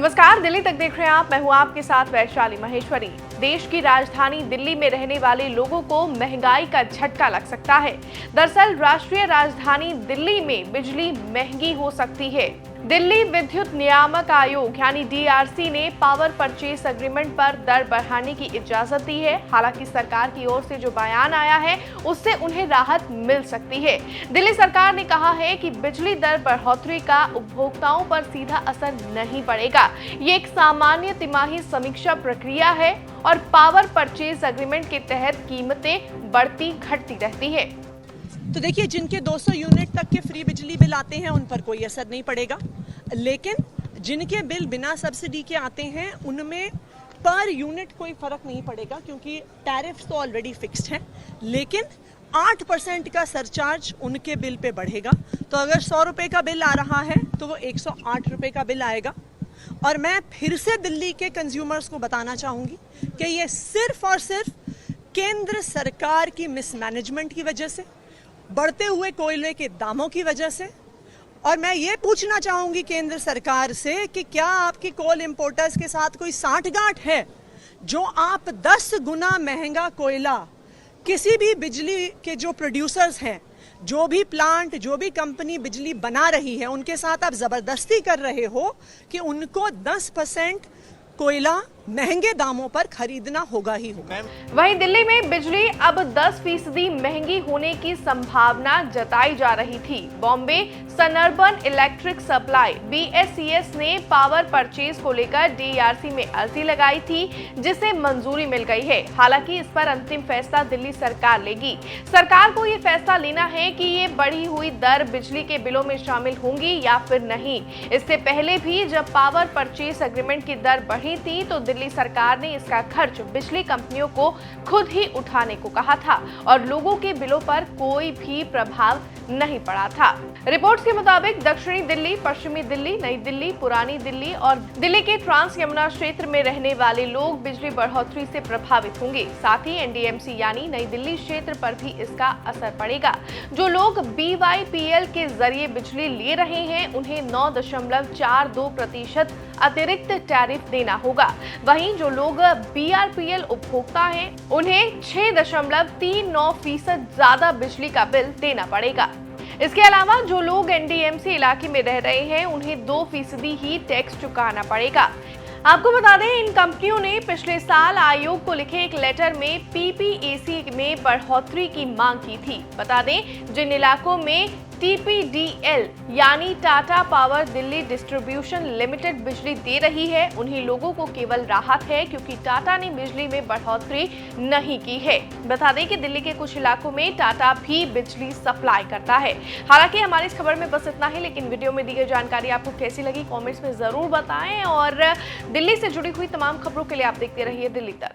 नमस्कार, दिल्ली तक देख रहे हैं आप। मैं हूं आपके साथ वैशाली महेश्वरी। देश की राजधानी दिल्ली में रहने वाले लोगों को महंगाई का झटका लग सकता है। दरअसल राष्ट्रीय राजधानी दिल्ली में बिजली महंगी हो सकती है। दिल्ली विद्युत नियामक आयोग यानी DRC ने पावर परचेज एग्रीमेंट पर दर बढ़ाने की इजाजत दी है। हालांकि सरकार की ओर से जो बयान आया है उससे उन्हें राहत मिल सकती है। दिल्ली सरकार ने कहा है कि बिजली दर बढ़ोतरी का उपभोक्ताओं पर सीधा असर नहीं पड़ेगा। ये एक सामान्य तिमाही समीक्षा प्रक्रिया है और पावर परचेज एग्रीमेंट के तहत कीमतें बढ़ती घटती रहती है। तो देखिए, जिनके 200 यूनिट तक के फ्री बिजली बिल आते हैं उन पर कोई असर नहीं पड़ेगा, लेकिन जिनके बिल बिना सब्सिडी के आते हैं उनमें पर यूनिट कोई फर्क नहीं पड़ेगा, क्योंकि टैरिफ्स तो ऑलरेडी फिक्स्ड हैं। लेकिन 8% का सरचार्ज उनके बिल पे बढ़ेगा। तो अगर 100 रुपए का बिल आ रहा है तो वो 108 रुपए का बिल आएगा। और मैं फिर से दिल्ली के कंज्यूमर्स को बताना चाहूंगी कि ये सिर्फ और सिर्फ केंद्र सरकार की मिसमैनेजमेंट की वजह से, बढ़ते हुए कोयले के दामों की वजह से, और मैं ये पूछना चाहूंगी केंद्र सरकार से कि क्या आपकी कोल इंपोर्टर्स के साथ कोई सांठगांठ है जो आप 10 गुना महंगा कोयला किसी भी बिजली के जो प्रोड्यूसर्स हैं, जो भी प्लांट, जो भी कंपनी बिजली बना रही है, उनके साथ आप जबरदस्ती कर रहे हो कि उनको 10% कोयला महंगे दामों पर खरीदना होगा ही होगा। वहीं दिल्ली में बिजली अब 10% महंगी होने की संभावना जताई जा रही थी। बॉम्बे सनअर्बन इलेक्ट्रिक सप्लाई BSES ने पावर परचेज को लेकर DRC में अर्जी लगाई थी, जिसे मंजूरी मिल गई है। हालांकि इस पर अंतिम फैसला दिल्ली सरकार लेगी। सरकार को ये फैसला लेना है कि ये बढ़ी हुई दर बिजली के बिलों में शामिल होंगी या फिर नहीं। इससे पहले भी जब पावर परचेज एग्रीमेंट की दर बढ़ी थी तो दिल्ली सरकार ने इसका खर्च बिजली कंपनियों को खुद ही उठाने को कहा था और लोगों के बिलों पर कोई भी प्रभाव नहीं पड़ा था। रिपोर्ट्स के मुताबिक दक्षिणी दिल्ली, पश्चिमी दिल्ली, नई दिल्ली, पुरानी दिल्ली और दिल्ली के ट्रांस यमुना क्षेत्र में रहने वाले लोग बिजली बढ़ोतरी से प्रभावित होंगे। साथ ही NDMC यानी नई दिल्ली क्षेत्र पर भी इसका असर पड़ेगा। जो लोग BYPL के जरिए बिजली ले रहे हैं उन्हें 9.42% अतिरिक्त टैरिफ देना होगा। वहीं जो लोग BRPL उपभोक्ता हैं उन्हें 6.39% ज्यादा बिजली का बिल देना पड़ेगा। इसके अलावा जो लोग NDMC इलाके में रह रहे हैं उन्हें 2% ही टैक्स चुकाना पड़ेगा। आपको बता दें, इन कंपनियों ने पिछले साल आयोग को लिखे एक लेटर में PPAC में बढ़ोतरी की मांग की थी। बता दें, जिन इलाकों में TPDL यानी Tata power Delhi distribution limited बिजली दे रही है उन्हीं लोगों को केवल राहत है, क्योंकि टाटा ने बिजली में बढ़ोतरी नहीं की है। बता दें कि दिल्ली के कुछ इलाकों में टाटा भी बिजली सप्लाई करता है। हालांकि हमारी इस खबर में बस इतना ही, लेकिन वीडियो में दी गई जानकारी आपको कैसी लगी कमेंट्स में जरूर बताएं और दिल्ली से जुड़ी हुई तमाम खबरों के लिए आप देखते रहिए दिल्ली तक।